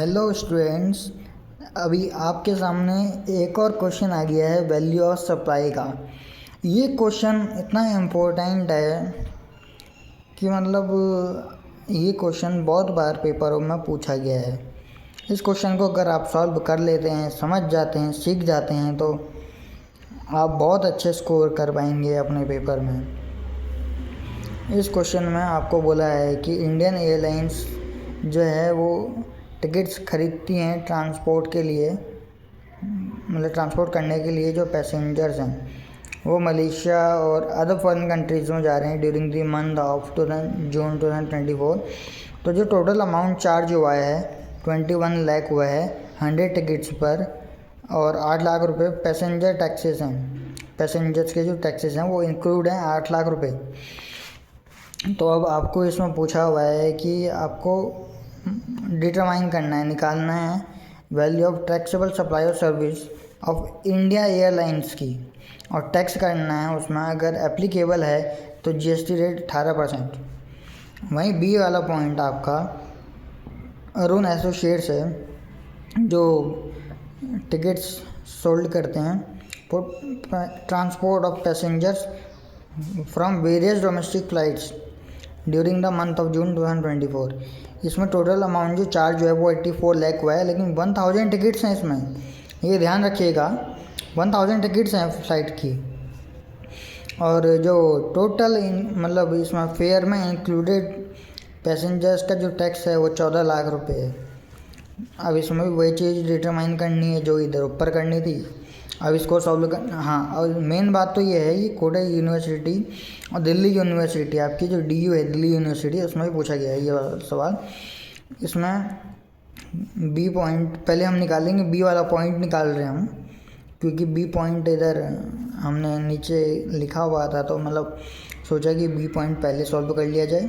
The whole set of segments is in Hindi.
Hello students. अभी आपके सामने एक और क्वेश्चन आ गया है वैल्यू ऑफ सप्लाई का। ये क्वेश्चन इतना इम्पोर्टेंट है कि ये क्वेश्चन बहुत बार पेपरों में पूछा गया है। इस क्वेश्चन को अगर आप सॉल्व कर लेते हैं, समझ जाते हैं, सीख जाते हैं तो आप बहुत अच्छे स्कोर कर पाएंगे अपने पेपर में। इस क्वेश्चन में आपको बोला है कि इंडियन एयरलाइंस जो है वो टिकट्स खरीदती हैं ट्रांसपोर्ट के लिए, ट्रांसपोर्ट करने के लिए जो पैसेंजर्स हैं वो मलेशिया और अदर फॉरेन कंट्रीज़ में जा रहे हैं during the month of June 2024। तो जो टोटल अमाउंट चार्ज हुआ है 21 लाख हुआ है 100 टिकट्स पर, और 8 लाख रुपए पैसेंजर टैक्सेस हैं। पैसेंजर्स के जो टैक्सेस हैं वो इंक्लूड हैं 8 लाख रुपए। तो अब आपको इसमें पूछा हुआ है कि आपको डिटरमाइन करना है, निकालना है वैल्यू ऑफ टैक्सेबल सप्लाई और सर्विस ऑफ इंडिया एयरलाइंस की, और टैक्स करना है उसमें अगर एप्लीकेबल है तो जीएसटी रेट 18%। वहीं बी वाला पॉइंट आपका अरुण एसोसिएट्स है जो टिकट्स सोल्ड करते हैं for transport of passengers from various domestic flights during the month of June 2024। इसमें टोटल अमाउंट जो चार्ज है वो 84 लाख हुआ है, लेकिन 1000 टिकट्स हैं इसमें, ये ध्यान रखिएगा। 1000 टिकट्स हैं फ्लाइट की, और जो टोटल इसमें फेयर में इंक्लूडेड पैसेंजर्स का जो टैक्स है वो 14 लाख रुपए है। अब इसमें भी वही चीज़ डिटरमाइन करनी है जो इधर ऊपर करनी थी। अब इसको सॉल्व कर, हाँ, और मेन बात तो ये है ये कोटा यूनिवर्सिटी और दिल्ली यूनिवर्सिटी, आपकी जो डीयू है दिल्ली यूनिवर्सिटी, उसमें भी पूछा गया है ये वाला सवाल। इसमें बी पॉइंट पहले हम निकालेंगे, बी वाला पॉइंट निकाल रहे हैं हम, क्योंकि बी पॉइंट इधर हमने नीचे लिखा हुआ था तो सोचा कि बी पॉइंट पहले सॉल्व कर लिया जाए।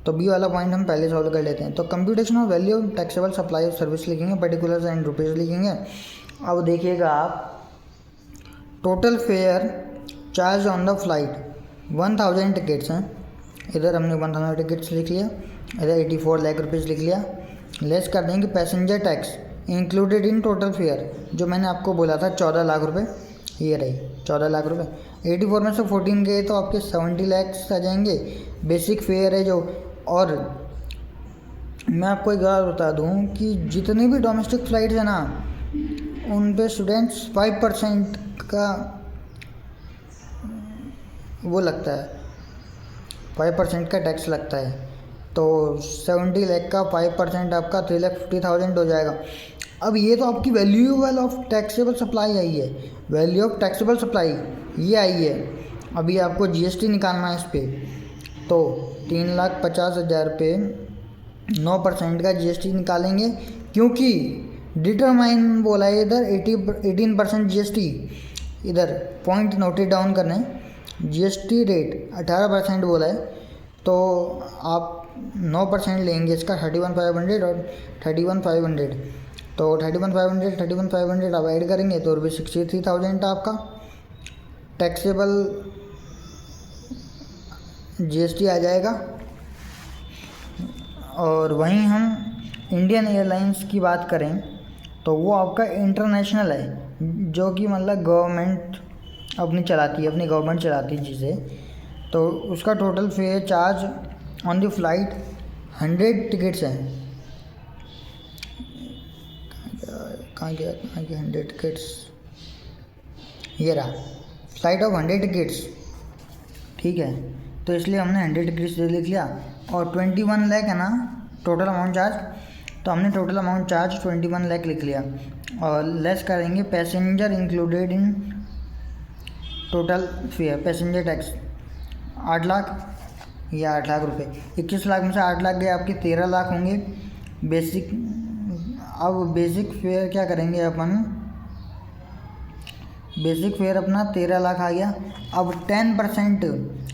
तो बी वाला पॉइंट हम पहले सॉल्व कर लेते हैं। तो computation of value of taxable supply of service लिखेंगे, पर्टिकुलर्स एंड रुपीज़ लिखेंगे। अब देखिएगा आप, total fair charge on the flight 1000 tickets हैं, इधर हमने 1000 टिकट्स लिख लिया, इधर 84 लाख रुपीज़ लिख लिया। लेस कर देंगे passenger tax included in total fair, जो मैंने आपको बोला था 14 लाख रुपए, ये रही 14 लाख रुपए। 84 में से 14 गए तो आपके 70 लैक्स आ जाएंगे। बेसिक फेयर है जो, और मैं आपको एक बात बता दूं कि जितनी भी डोमेस्टिक फ़्लाइट्स है ना उन पे स्टूडेंट्स 5% का वो लगता है, 5% का टैक्स लगता है। तो 70 लाख का 5% आपका 3,50,000 हो जाएगा। अब ये तो आपकी valuable of taxable supply I है, वैल्यू ऑफ टैक्सेबल सप्लाई ये आई है। अभी आपको जीएसटी निकालना है इस पर, तो 3,50,000 पे 9% का जीएसटी निकालेंगे, क्योंकि डिटरमाइन बोला है इधर 18% जीएसटी। इधर पॉइंट नोटेड डाउन करना है, जीएसटी रेट 18% बोला है, तो आप 9% लेंगे इसका 31,500 और 31,500, तो 31,500 आप ऐड करेंगे तो रुपये 63,000 आपका टैक्सेबल जीएसटी आ जाएगा। और वहीं हम इंडियन एयरलाइंस की बात करें तो वो आपका इंटरनेशनल है, जो कि गवर्नमेंट अपनी चलाती है, अपनी गवर्नमेंट चलाती है चीज़ें। तो उसका total fair charge on the flight 100 tickets हैं। कहाँ गया 100 टिकट्स, ये रहा फ्लाइट ऑफ 100 टिकट्स, ठीक है। तो इसलिए हमने 100 टिकट्स लिख लिया, और 21 लाख है ना टोटल अमाउंट चार्ज, तो हमने टोटल अमाउंट चार्ज 21 लाख लिख लिया, और लेस करेंगे passenger included in total fair, passenger tax 8 lakh, ये 8 लाख रुपए। 21 लाख में से 8 लाख गए आपके 13 लाख होंगे बेसिक। अब बेसिक फेयर क्या करेंगे अपन, बेसिक फेयर अपना 13 लाख आ गया। अब 10%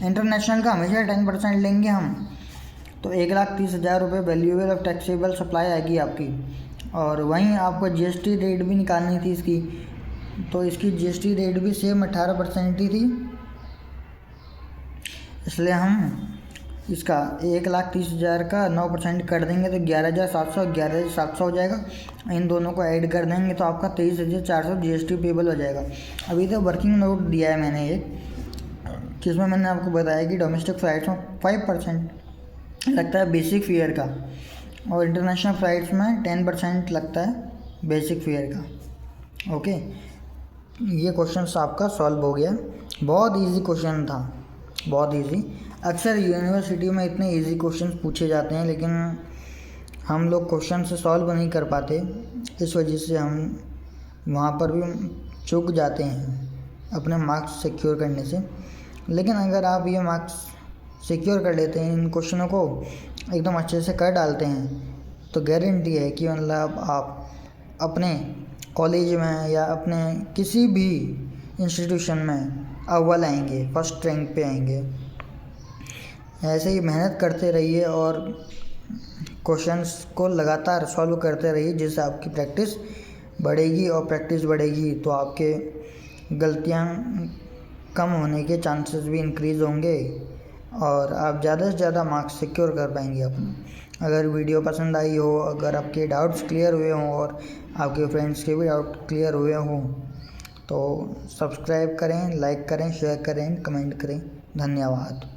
इंटरनेशनल का हमेशा 10% लेंगे हम, तो 1,30,000 रुपये वैल्यूएबल ऑफ टैक्सेबल सप्लाई आएगी आपकी। और वहीं आपको जीएसटी रेट भी निकालनी थी इसकी, तो इसकी जीएसटी रेट भी सेम 18% ही थी, इसलिए हम इसका 1,30,000 का 9% कर देंगे तो 11,700 हो जाएगा। इन दोनों को ऐड कर देंगे तो आपका 23,400 GST पेबल हो जाएगा। अभी तो वर्किंग नोट दिया है मैंने एक, जिसमें मैंने आपको बताया कि डोमेस्टिक फ़्लाइट्स में 5% लगता है बेसिक फेयर का, और इंटरनेशनल फ़्लाइट्स में 10% लगता है बेसिक फेयर का। ओके, ये क्वेश्चन आपका सॉल्व हो गया। बहुत इजी क्वेश्चन था, बहुत इजी। अक्सर यूनिवर्सिटी में इतने इजी क्वेश्चन पूछे जाते हैं, लेकिन हम लोग क्वेश्चन से सॉल्व नहीं कर पाते, इस वजह से हम वहाँ पर भी चूक जाते हैं अपने मार्क्स सिक्योर करने से। लेकिन अगर आप ये मार्क्स सिक्योर कर लेते हैं, इन क्वेश्चनों को एकदम अच्छे से कर डालते हैं, तो गारंटी है कि मतलब आप अपने कॉलेज में या अपने किसी भी इंस्टीट्यूशन में अव्वल आएंगे, फर्स्ट रैंक पे आएंगे। ऐसे ही मेहनत करते रहिए और क्वेश्चंस को लगातार सॉल्व करते रहिए, जिससे आपकी प्रैक्टिस बढ़ेगी, और प्रैक्टिस बढ़ेगी तो आपके गलतियाँ कम होने के चांसेस भी इंक्रीज़ होंगे, और आप ज़्यादा से ज़्यादा मार्क्स सिक्योर कर पाएंगे अपने। अगर वीडियो पसंद आई हो, अगर आपके डाउट्स क्लियर हुए हों और आपके फ्रेंड्स के भी डाउट क्लियर हुए हों, तो सब्सक्राइब करें, लाइक करें, शेयर करें, कमेंट करें। धन्यवाद।